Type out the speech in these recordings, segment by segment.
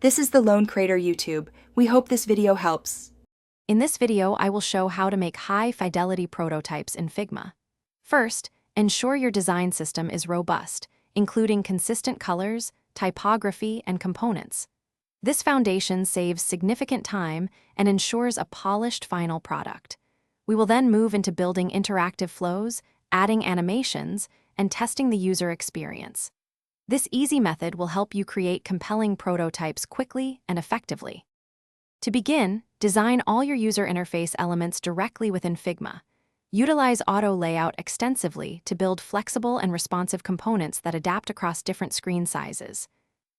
This is the Lone Crater YouTube. We hope this video helps. In this video, I will show how to make high-fidelity prototypes in Figma. First, ensure your design system is robust, including consistent colors, typography, and components. This foundation saves significant time and ensures a polished final product. We will then move into building interactive flows, adding animations, and testing the user experience. This easy method will help you create compelling prototypes quickly and effectively. To begin, design all your user interface elements directly within Figma. Utilize auto layout extensively to build flexible and responsive components that adapt across different screen sizes.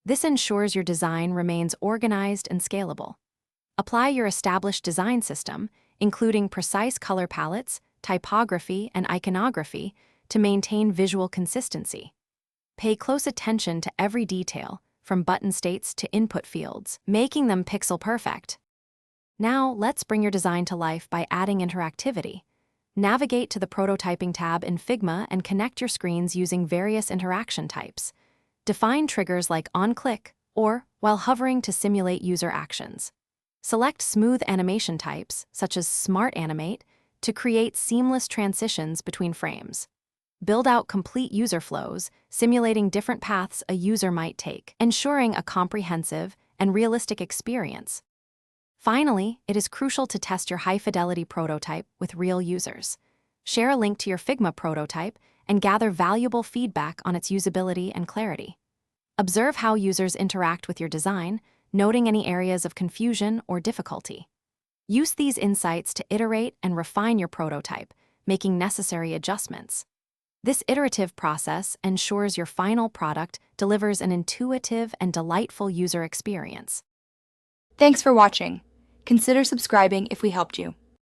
This ensures your design remains organized and scalable. Apply your established design system, including precise color palettes, typography, and iconography, to maintain visual consistency. Pay close attention to every detail, from button states to input fields, making them pixel perfect. Now, let's bring your design to life by adding interactivity. Navigate to the Prototyping tab in Figma and connect your screens using various interaction types. Define triggers like on-click or while hovering to simulate user actions. Select smooth animation types, such as Smart Animate, to create seamless transitions between frames. Build out complete user flows, simulating different paths a user might take, ensuring a comprehensive and realistic experience. Finally, it is crucial to test your high-fidelity prototype with real users. Share a link to your Figma prototype and gather valuable feedback on its usability and clarity. Observe how users interact with your design, noting any areas of confusion or difficulty. Use these insights to iterate and refine your prototype, making necessary adjustments. This iterative process ensures your final product delivers an intuitive and delightful user experience. Thanks for watching. Consider subscribing if we helped you.